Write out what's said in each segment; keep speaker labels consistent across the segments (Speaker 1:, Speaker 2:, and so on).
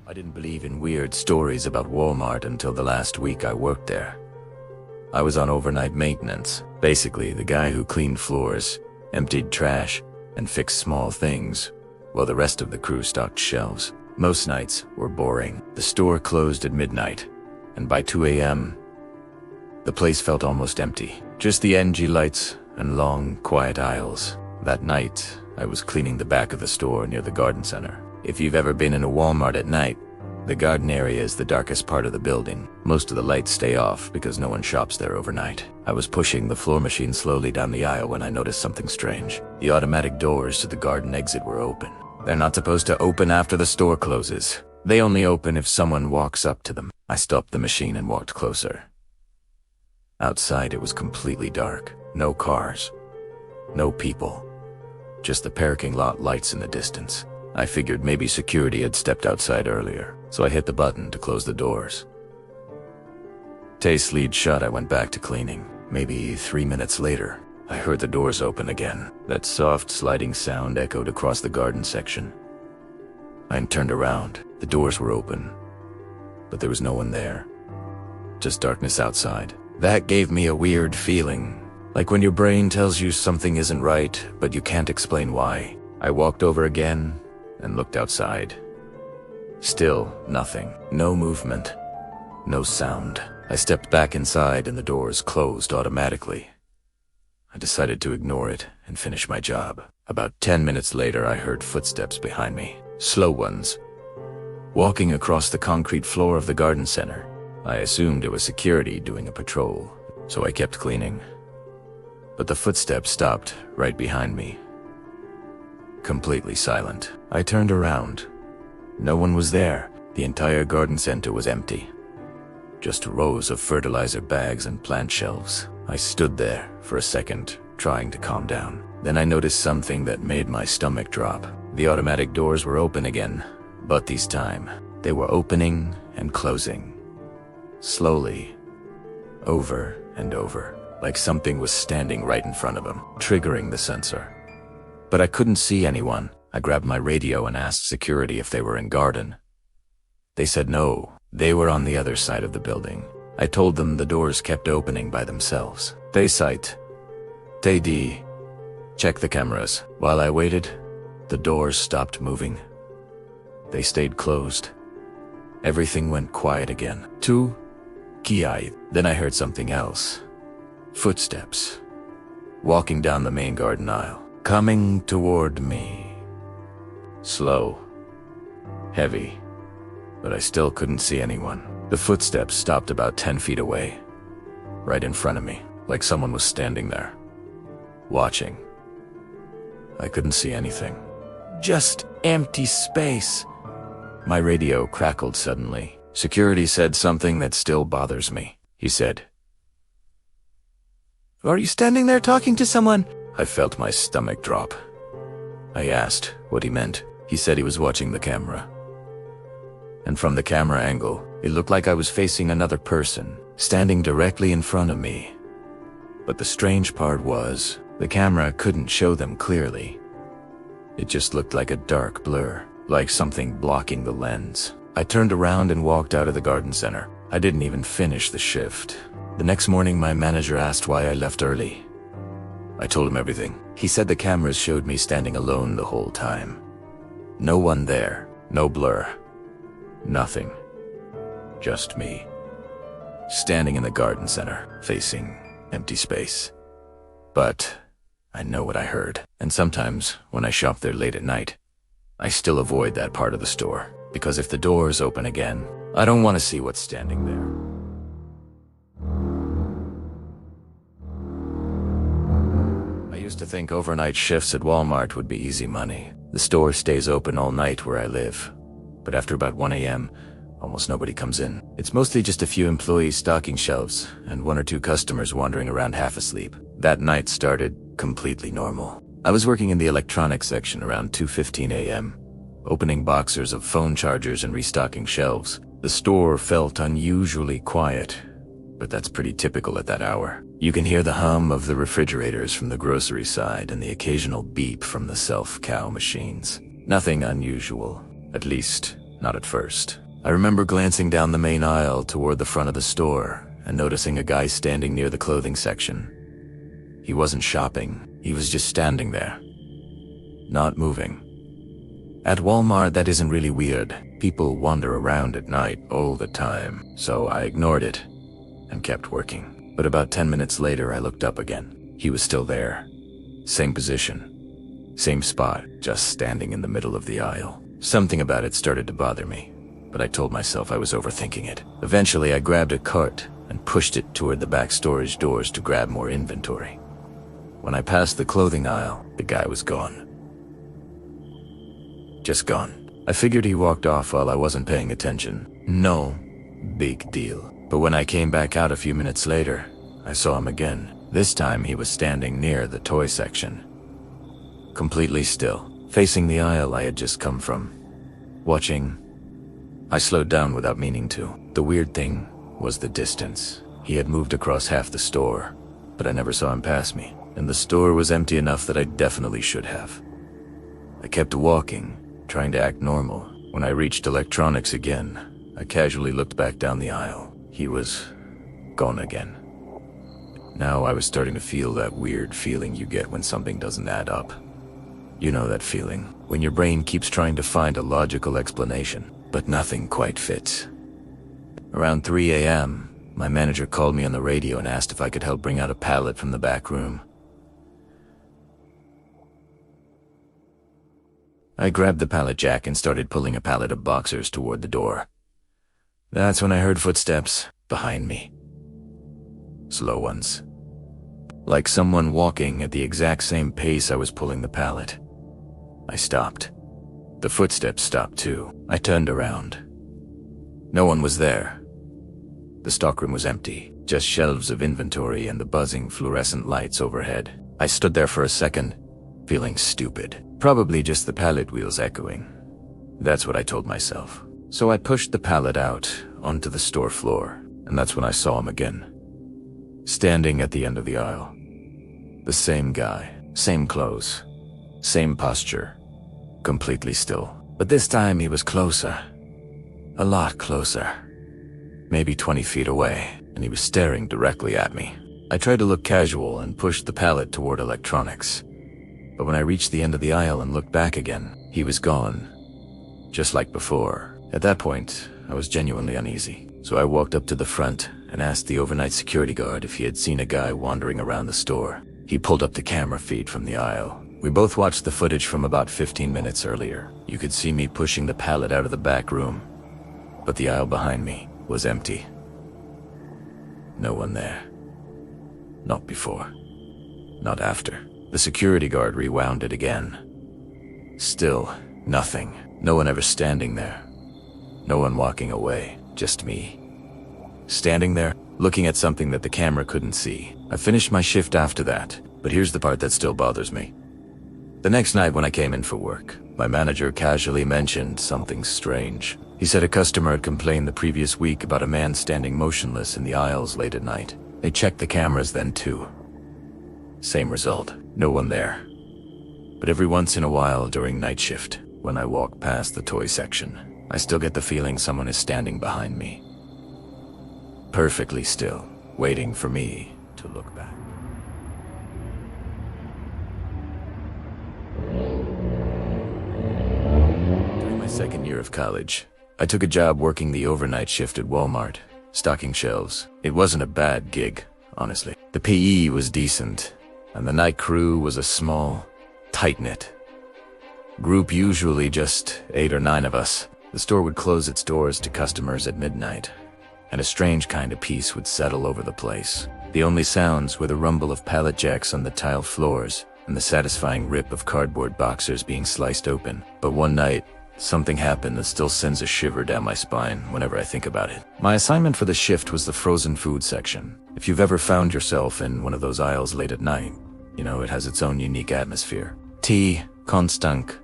Speaker 1: I didn't believe in weird stories about Walmart until the last week I worked there. I was on overnight maintenance, basically the guy who cleaned floors, emptied trash, and fixed small things, while the rest of the crew stocked shelves. Most nights were boring. The store closed at midnight, and by 2 a.m., the place felt almost empty. Just the NG lights and long, quiet aisles. That night, I was cleaning the back of the store near the garden center. If you've ever been in a Walmart at night, the garden area is the darkest part of the building. Most of the lights stay off because no one shops there overnight. I was pushing the floor machine slowly down the aisle when I noticed something strange. The automatic doors to the garden exit were open. They're not supposed to open after the store closes. They only open if someone walks up to them. I stopped the machine and walked closer. Outside it was completely dark. No cars. No people. Just the parking lot lights in the distance. I figured maybe security had stepped outside earlier, so I hit the button to close the doors. Taste lead shut, I went back to cleaning. Maybe 3 minutes later, I heard the doors open again. That soft sliding sound echoed across the garden section. I turned around. The doors were open, but there was no one there. Just darkness outside. That gave me a weird feeling, like when your brain tells you something isn't right, but you can't explain why. I walked over again and looked outside. Still nothing. No movement. No sound. I stepped back inside and the doors closed automatically. I decided to ignore it and finish my job. About 10 minutes later, I heard footsteps behind me. Slow ones. Walking across the concrete floor of the garden center. I assumed it was security doing a patrol, so I kept cleaning. But the footsteps stopped right behind me. Completely silent. I turned around. No one was there. The entire garden center was empty. Just rows of fertilizer bags and plant shelves. I stood there for a second, trying to calm down. Then I noticed something that made my stomach drop. The automatic doors were open again, but this time, they were opening and closing. Slowly. Over and over. Like something was standing right in front of them, triggering the sensor. But I couldn't see anyone. I grabbed my radio and asked security if they were in garden. They said no, they were on the other side of the building. I told them the doors kept opening by themselves. They sight. They D. Check the cameras. While I waited, the doors stopped moving. They stayed closed. Everything went quiet again. Two. Kiai. Then I heard something else. Footsteps. Walking down the main garden aisle. Coming toward me. Slow. Heavy. But I still couldn't see anyone. The footsteps stopped about 10 feet away. Right in front of me. Like someone was standing there. Watching. I couldn't see anything. Just empty space. My radio crackled suddenly. Security said something that still bothers me. He said, "Are you standing there talking to someone?" I felt my stomach drop. I asked what he meant. He said he was watching the camera. And from the camera angle, it looked like I was facing another person, standing directly in front of me. But the strange part was, the camera couldn't show them clearly. It just looked like a dark blur, like something blocking the lens. I turned around and walked out of the garden center. I didn't even finish the shift. The next morning, my manager asked why I left early. I told him everything. He said the cameras showed me standing alone the whole time. No one there, no blur, nothing. Just me, standing in the garden center, facing empty space. But I know what I heard, and sometimes when I shop there late at night, I still avoid that part of the store, because if the doors open again, I don't want to see what's standing there. I used to think overnight shifts at Walmart would be easy money. The store stays open all night where I live, but after about 1 a.m., almost nobody comes in. It's mostly just a few employees stocking shelves and 1 or 2 customers wandering around half asleep. That night started completely normal. I was working in the electronics section around 2:15 a.m., opening boxers of phone chargers and restocking shelves. The store felt unusually quiet, but that's pretty typical at that hour. You can hear the hum of the refrigerators from the grocery side and the occasional beep from the self-cow machines. Nothing unusual, at least Not at first. I remember glancing down the main aisle toward the front of the store and noticing a guy standing near the clothing section. He wasn't shopping, he was just standing there, not moving. At Walmart, that isn't really weird. People wander around at night all the time, so I ignored it and kept working. But about 10 minutes later, I looked up again. He was still there. Same position, same spot, just standing in the middle of the aisle. Something about it started to bother me, but I told myself I was overthinking it. Eventually, I grabbed a cart and pushed it toward the back storage doors to grab more inventory. When I passed the clothing aisle, the guy was gone. Just gone. I figured he walked off while I wasn't paying attention. No big deal. But when I came back out a few minutes later, I saw him again. This time he was standing near the toy section, completely still, facing the aisle I had just come from, watching. I slowed down without meaning to. The weird thing was the distance. He had moved across half the store, but I never saw him pass me, and the store was empty enough that I definitely should have. I kept walking, trying to act normal. When I reached electronics again, I casually looked back down the aisle. He was gone again. Now I was starting to feel that weird feeling you get when something doesn't add up. You know that feeling, when your brain keeps trying to find a logical explanation, but nothing quite fits. Around 3 a.m., my manager called me on the radio and asked if I could help bring out a pallet from the back room. I grabbed the pallet jack and started pulling a pallet of boxers toward the door. That's when I heard footsteps behind me. Slow ones. Like someone walking at the exact same pace I was pulling the pallet. I stopped. The footsteps stopped too. I turned around. No one was there. The stockroom was empty, just shelves of inventory and the buzzing fluorescent lights overhead. I stood there for a second, feeling stupid. Probably just the pallet wheels echoing. That's what I told myself. So I pushed the pallet out onto the store floor, and that's when I saw him again. Standing at the end of the aisle. The same guy, same clothes, same posture, completely still. But this time he was closer. A lot closer. Maybe 20 feet away, and he was staring directly at me. I tried to look casual and pushed the pallet toward electronics. But when I reached the end of the aisle and looked back again, he was gone. Just like before. At that point, I was genuinely uneasy. So I walked up to the front and asked the overnight security guard if he had seen a guy wandering around the store. He pulled up the camera feed from the aisle. We both watched the footage from about 15 minutes earlier. You could see me pushing the pallet out of the back room, but the aisle behind me was empty. No one there. Not before. Not after. The security guard rewound it again. Still, nothing. No one ever standing there. No one walking away. Just me. Standing there, looking at something that the camera couldn't see. I finished my shift after that, but here's the part that still bothers me. The next night when I came in for work, my manager casually mentioned something strange. He said a customer had complained the previous week about a man standing motionless in the aisles late at night. They checked the cameras then too. Same result, no one there. But every once in a while during night shift, when I walk past the toy section, I still get the feeling someone is standing behind me. Perfectly still, waiting for me to look back. During my second year of college, I took a job working the overnight shift at Walmart, stocking shelves. It wasn't a bad gig, honestly. The PE was decent, and the night crew was a small, tight-knit group, usually just 8 or 9 of us. The store would close its doors to customers at midnight, and a strange kind of peace would settle over the place. The only sounds were the rumble of pallet jacks on the tile floors and the satisfying rip of cardboard boxers being sliced open. But one night, something happened that still sends a shiver down my spine whenever I think about it. My assignment for the shift was the frozen food section. If you've ever found yourself in one of those aisles late at night, you know it has its own unique atmosphere. Tea, constant.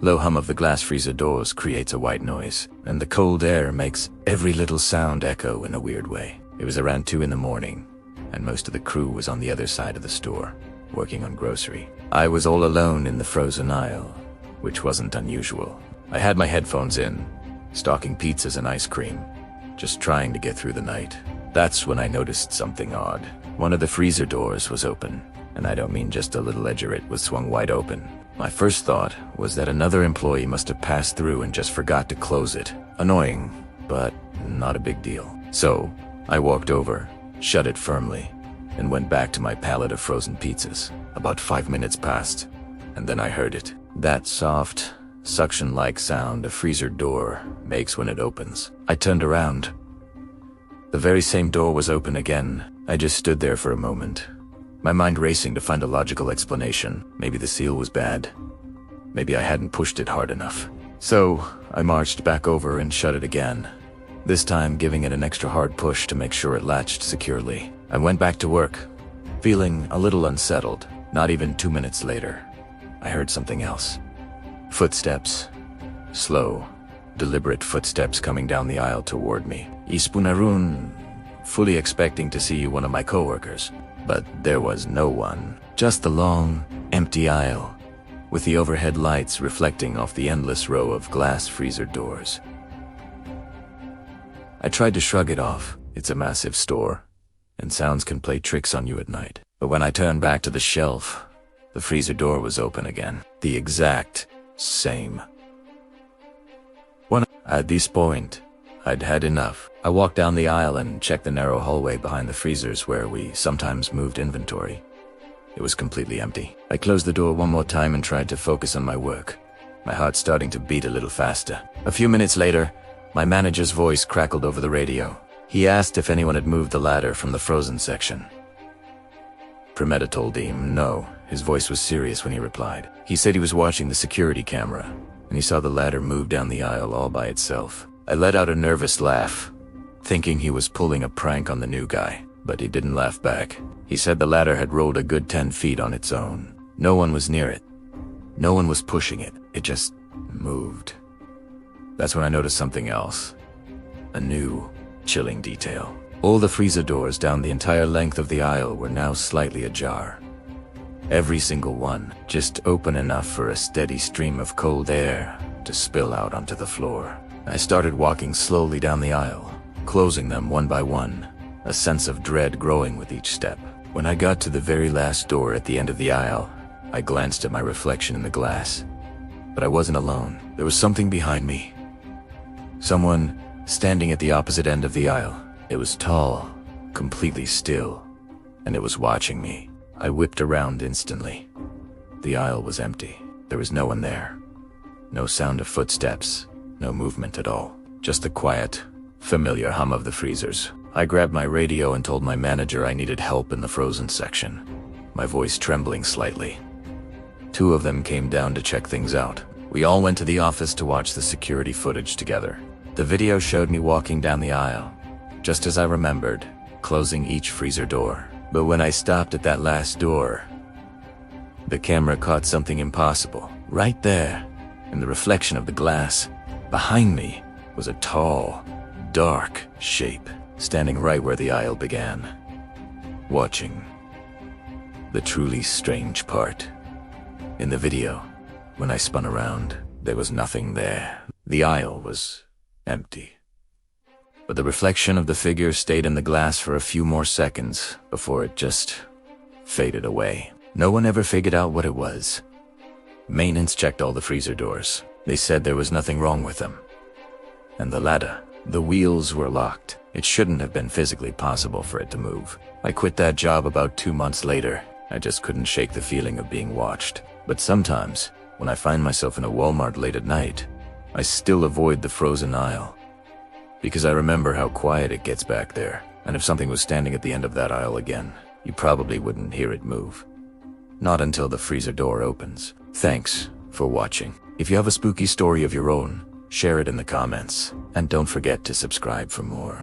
Speaker 1: Low hum of the glass freezer doors creates a white noise, and the cold air makes every little sound echo in a weird way. It was around 2 in the morning, and most of the crew was on the other side of the store, working on grocery. I was all alone in the frozen aisle, which wasn't unusual. I had my headphones in, stocking pizzas and ice cream, just trying to get through the night. That's when I noticed something odd. One of the freezer doors was open, and I don't mean just a little edge of it was swung wide open. My first thought was that another employee must have passed through and just forgot to close it. Annoying, but not a big deal. So, I walked over, shut it firmly, and went back to my pallet of frozen pizzas. About 5 minutes passed, and then I heard it. That soft, suction-like sound a freezer door makes when it opens. I turned around. The very same door was open again. I just stood there for a moment, my mind racing to find a logical explanation. Maybe the seal was bad. Maybe I hadn't pushed it hard enough. So, I marched back over and shut it again, this time giving it an extra hard push to make sure it latched securely. I went back to work, feeling a little unsettled. Not even 2 minutes later, I heard something else. Footsteps. Slow, deliberate footsteps coming down the aisle toward me. Ispunarun, fully expecting to see one of my coworkers. But there was no one. Just the long, empty aisle, with the overhead lights reflecting off the endless row of glass freezer doors. I tried to shrug it off. It's a massive store, and sounds can play tricks on you at night. But when I turned back to the shelf, the freezer door was open again. The exact same. At this point, I'd had enough. I walked down the aisle and checked the narrow hallway behind the freezers where we sometimes moved inventory. It was completely empty. I closed the door one more time and tried to focus on my work, my heart starting to beat a little faster. A few minutes later, my manager's voice crackled over the radio. He asked if anyone had moved the ladder from the frozen section. Premeta told him no. His voice was serious when he replied. He said he was watching the security camera, and he saw the ladder move down the aisle all by itself. I let out a nervous laugh, thinking he was pulling a prank on the new guy, but he didn't laugh back. He said the ladder had rolled a good 10 feet on its own. No one was near it. No one was pushing it. It just moved. That's when I noticed something else. A new, chilling detail. All the freezer doors down the entire length of the aisle were now slightly ajar. Every single one, just open enough for a steady stream of cold air to spill out onto the floor. I started walking slowly down the aisle, closing them one by one, a sense of dread growing with each step. When I got to the very last door at the end of the aisle, I glanced at my reflection in the glass. But I wasn't alone. There was something behind me. Someone standing at the opposite end of the aisle. It was tall, completely still, and it was watching me. I whipped around instantly. The aisle was empty. There was no one there. No sound of footsteps, no movement at all. Just the quiet, familiar hum of the freezers. I grabbed my radio and told my manager I needed help in the frozen section, my voice trembling slightly. 2 of them came down to check things out. We all went to the office to watch the security footage together. The video showed me walking down the aisle, just as I remembered, closing each freezer door. But when I stopped at that last door, the camera caught something impossible. Right there, in the reflection of the glass, behind me was a tall, dark shape, standing right where the aisle began, watching. The truly strange part. In the video, when I spun around, there was nothing there. The aisle was empty. But the reflection of the figure stayed in the glass for a few more seconds before it just faded away. No one ever figured out what it was. Maintenance checked all the freezer doors. They said there was nothing wrong with them. And the ladder, the wheels were locked. It shouldn't have been physically possible for it to move. I quit that job about 2 months later. I just couldn't shake the feeling of being watched. But sometimes, when I find myself in a Walmart late at night, I still avoid the frozen aisle. Because I remember how quiet it gets back there. And if something was standing at the end of that aisle again, you probably wouldn't hear it move. Not until the freezer door opens. Thanks for watching. If you have a spooky story of your own, share it in the comments. And don't forget to subscribe for more.